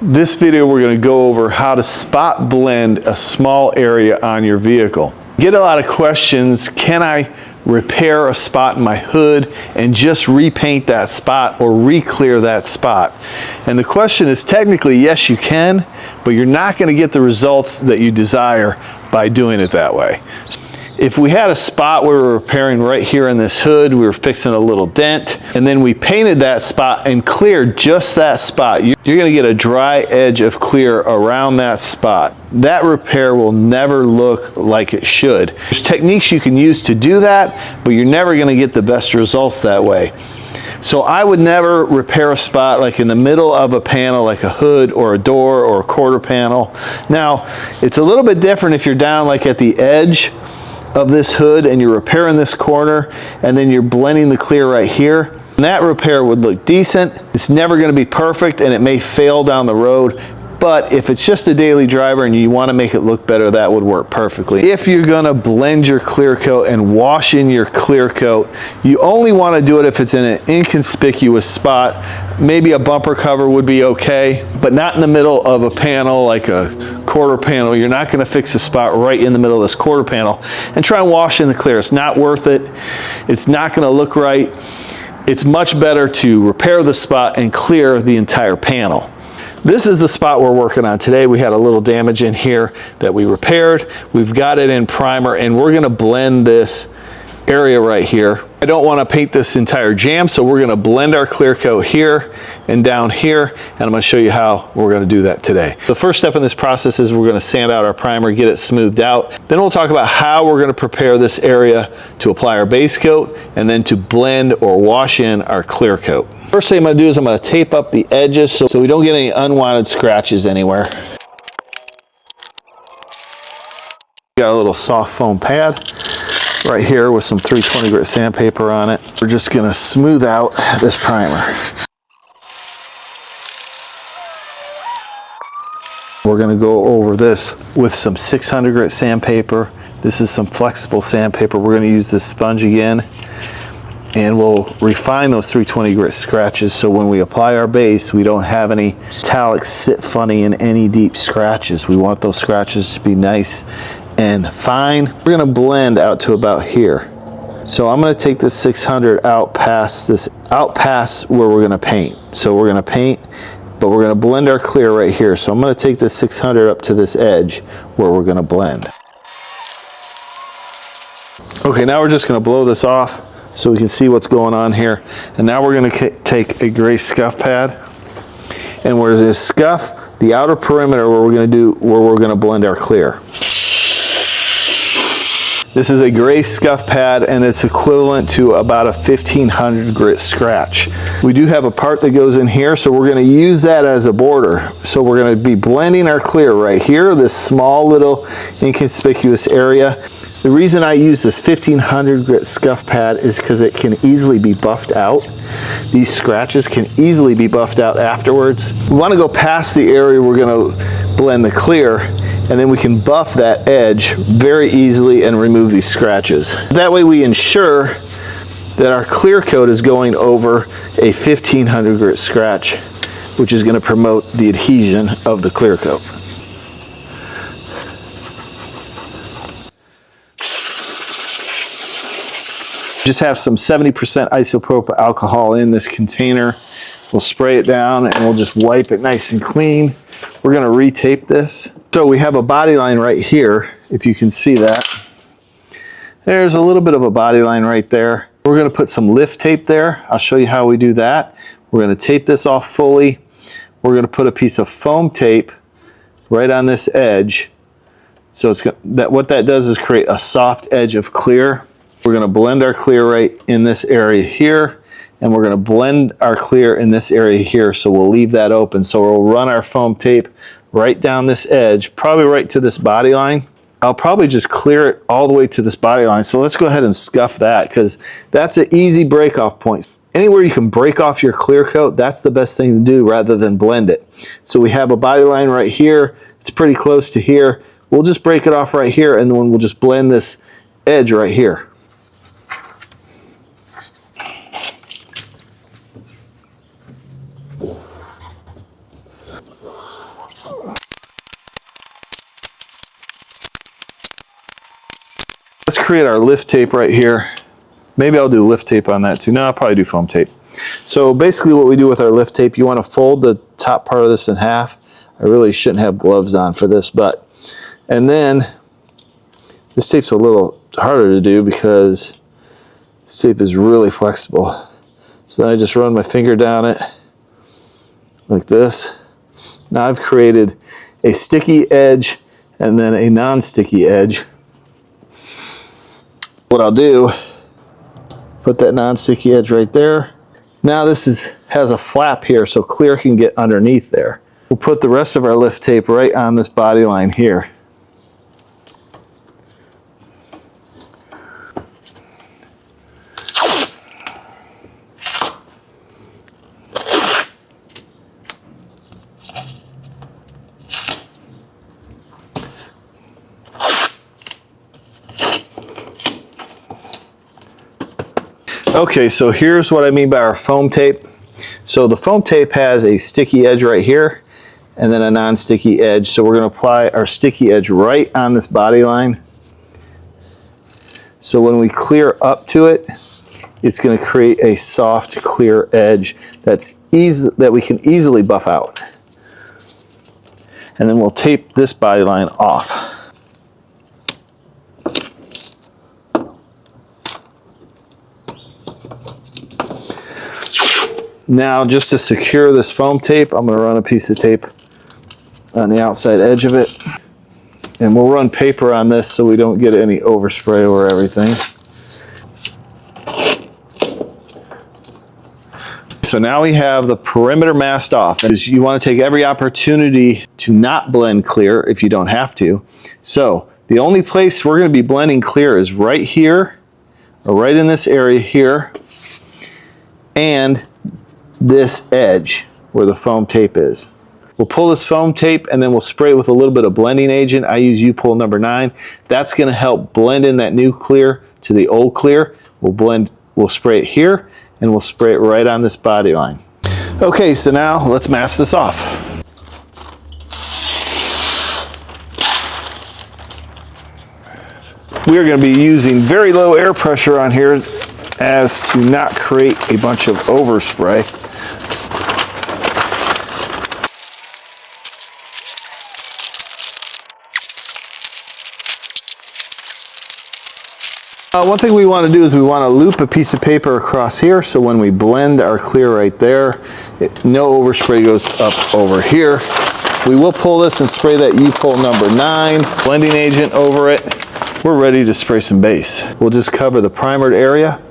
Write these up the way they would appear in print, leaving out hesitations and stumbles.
This video we're going to go over how to spot blend a small area on your vehicle. Get a lot of questions, can I repair a spot in my hood and just repaint that spot or re-clear that spot? And the question is technically yes you can, but you're not going to get the results that you desire by doing it that way. If we had a spot we were repairing right here in this hood, we were fixing a little dent, and then we painted that spot and cleared just that spot, you're going to get a dry edge of clear around that spot. That repair will never look like it should. There's techniques you can use to do that, but you're never going to get the best results that way. So I would never repair a spot like in the middle of a panel, like a hood or a door or a quarter panel. Now, it's a little bit different if you're down like at the edge of this hood and you're repairing this corner and then you're blending the clear right here. And that repair would look decent. It's never going to be perfect and it may fail down the road, but if it's just a daily driver and you want to make it look better, that would work perfectly. If you're going to blend your clear coat and wash in your clear coat, you only want to do it if it's in an inconspicuous spot. Maybe a bumper cover would be okay, but not in the middle of a panel like a quarter panel. You're not going to fix a spot right in the middle of this quarter panel and try and wash in the clear. It's not worth it. It's not going to look right. It's much better to repair the spot and clear the entire panel. This is the spot we're working on today. We had a little damage in here that we repaired. We've got it in primer and we're going to blend this area right here. I don't want to paint this entire jam, so we're going to blend our clear coat here and down here, and I'm going to show you how we're going to do that today. The first step in this process is we're going to sand out our primer, get it smoothed out. Then we'll talk about how we're going to prepare this area to apply our base coat and then to blend or wash in our clear coat. First thing I'm going to do is I'm going to tape up the edges so we don't get any unwanted scratches anywhere. Got a little soft foam pad right here with some 320 grit sandpaper on it. We're just going to smooth out this primer. We're going to go over this with some 600 grit sandpaper. This is some flexible sandpaper. We're going to use this sponge again and we'll refine those 320 grit scratches so when we apply our base we don't have any metallics sit funny in any deep scratches. We want those scratches to be nice and fine. We're going to blend out to about here. So I'm going to take this 600 out past where we're going to paint. So we're going to paint, but we're going to blend our clear right here. So I'm going to take this 600 up to this edge where we're going to blend. Okay, now we're just going to blow this off so we can see what's going on here. And now we're going to take a gray scuff pad, and where there's scuff, the outer perimeter where we're going to blend our clear. This is a gray scuff pad and it's equivalent to about a 1500 grit scratch. We do have a part that goes in here, so we're going to use that as a border. So we're going to be blending our clear right here, this small little inconspicuous area. The reason I use this 1500 grit scuff pad is because it can easily be buffed out. These scratches can easily be buffed out afterwards. We want to go past the area we're going to blend the clear, and then we can buff that edge very easily and remove these scratches. That way we ensure that our clear coat is going over a 1500 grit scratch, which is going to promote the adhesion of the clear coat. Just have some 70% isopropyl alcohol in this container. We'll spray it down and we'll just wipe it nice and clean. We're going to retape this. So we have a body line right here, if you can see that. There's a little bit of a body line right there. We're going to put some lift tape there. I'll show you how we do that. We're going to tape this off fully. We're going to put a piece of foam tape right on this edge. So what that does is create a soft edge of clear. We're going to blend our clear right in this area here, and we're going to blend our clear in this area here, so we'll leave that open. So we'll run our foam tape right down this edge, probably right to this body line. I'll probably just clear it all the way to this body line. So let's go ahead and scuff that, because that's an easy break off point. Anywhere you can break off your clear coat, that's the best thing to do rather than blend it. So we have a body line right here. It's pretty close to here. We'll just break it off right here, and then we'll just blend this edge right here. Let's create our lift tape right here. Maybe I'll do lift tape on that too. No, I'll probably do foam tape. So basically what we do with our lift tape, you want to fold the top part of this in half. I really shouldn't have gloves on for this, and then this tape's a little harder to do because this tape is really flexible. So then I just run my finger down it like this. Now I've created a sticky edge and then a non-sticky edge. What I'll do, put that non-sticky edge right there. Now this has a flap here so clear can get underneath there. We'll put the rest of our lift tape right on this body line here. Okay, so here's what I mean by our foam tape. So the foam tape has a sticky edge right here and then a non-sticky edge. So we're going to apply our sticky edge right on this body line. So when we clear up to it, it's going to create a soft, clear edge that we can easily buff out. And then we'll tape this body line off. Now, just to secure this foam tape, I'm going to run a piece of tape on the outside edge of it. And we'll run paper on this so we don't get any overspray over everything. So now we have the perimeter masked off. And you want to take every opportunity to not blend clear if you don't have to. So the only place we're going to be blending clear is right here, or right in this area here, and this edge where the foam tape is. We'll pull this foam tape and then we'll spray it with a little bit of blending agent. I use upol number 9. That's going to help blend in that new clear to the old clear. We'll spray it here and we'll spray it right on this body line. Okay, so now let's mask this off. We are going to be using very low air pressure on here as to not create a bunch of overspray. One thing we want to do is we want to loop a piece of paper across here so when we blend our clear right there, no overspray goes up over here. We will pull this and spray that upol number 9 blending agent over it. We're ready to spray some base. We'll just cover the primered area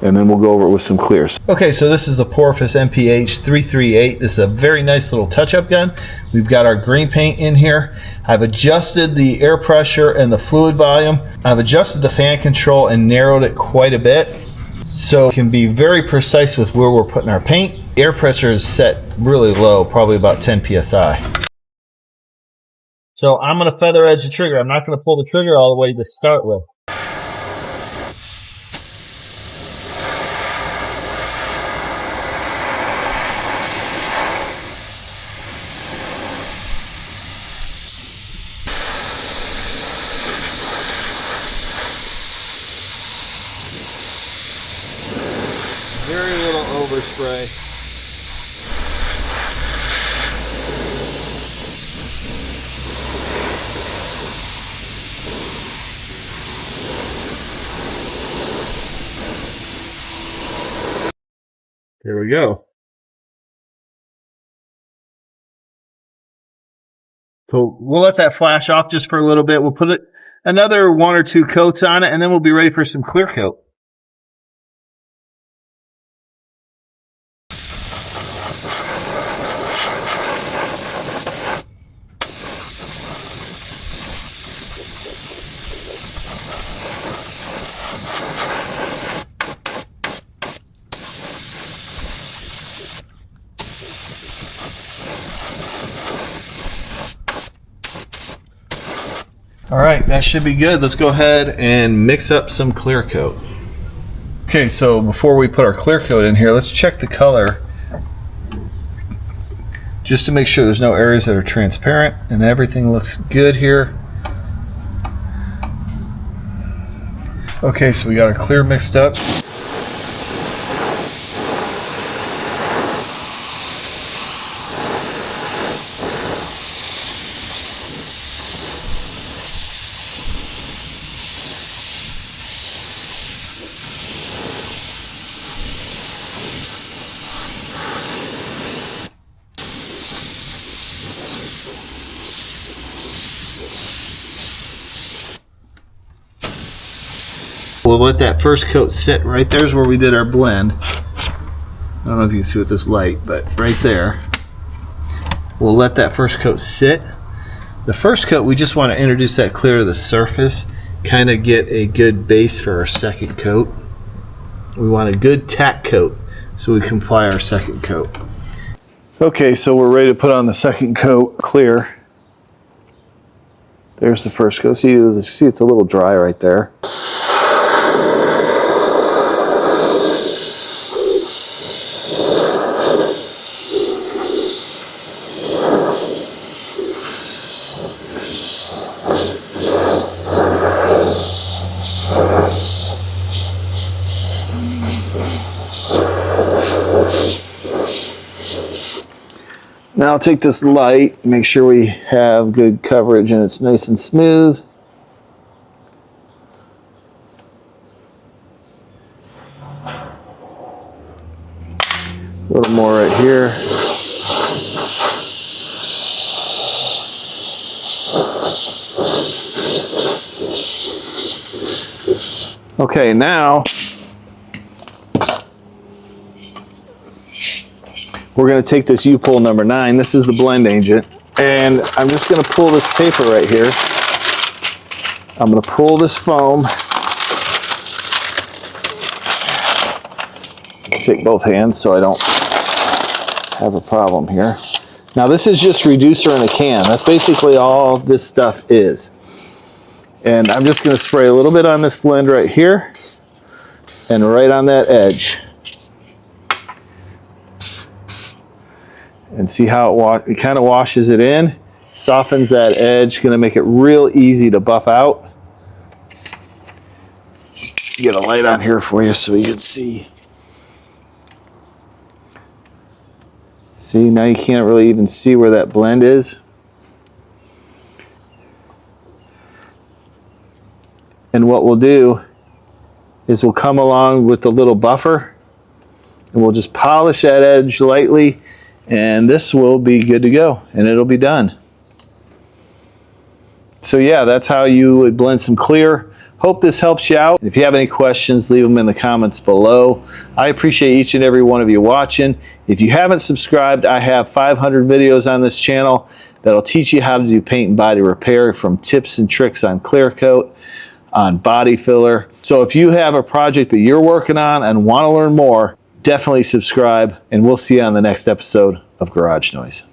and then we'll go over it with some clears. Okay, so this is the Porphis MPH 338. This is a very nice little touch-up gun. We've got our green paint in here. I've adjusted the air pressure and the fluid volume. I've adjusted the fan control and narrowed it quite a bit so we can be very precise with where we're putting our paint. The air pressure is set really low, probably about 10 psi. So I'm going to feather edge the trigger. I'm not going to pull the trigger all the way to start with. Very little overspray. There we go. So we'll let that flash off just for a little bit. We'll put it another 1 or 2 coats on it, and then we'll be ready for some clear coat. All right, that should be good. Let's go ahead and mix up some clear coat. Okay, so before we put our clear coat in here, let's check the color just to make sure there's no areas that are transparent, and everything looks good here. Okay, so we got our clear mixed up. We'll let that first coat sit right there's where we did our blend. I don't know if you can see with this light, but right there. We'll let that first coat sit. The first coat, we just want to introduce that clear to the surface, kind of get a good base for our second coat. We want a good tack coat so we can apply our second coat. Okay, so we're ready to put on the second coat clear. There's the first coat. See it's a little dry right there. Now I'll take this light, make sure we have good coverage and it's nice and smooth. A little more right here. Okay, now we're going to take this upol number 9. This is the blend agent. And I'm just going to pull this paper right here. I'm going to pull this foam. Take both hands so I don't have a problem here. Now this is just reducer in a can. That's basically all this stuff is. And I'm just going to spray a little bit on this blend right here and right on that edge. And see how it kind of washes it in, softens that edge, going to make it real easy to buff out. Get a light on here for you so you can see. See, now you can't really even see where that blend is. And what we'll do is we'll come along with the little buffer and we'll just polish that edge lightly, and this will be good to go and it'll be done. So yeah, that's how you would blend some clear. Hope this helps you out. If you have any questions, leave them in the comments below. I appreciate each and every one of you watching. If you haven't subscribed, I have 500 videos on this channel that'll teach you how to do paint and body repair, from tips and tricks on clear coat, on body filler. So if you have a project that you're working on and want to learn more, definitely subscribe, and we'll see you on the next episode of Garage Noise.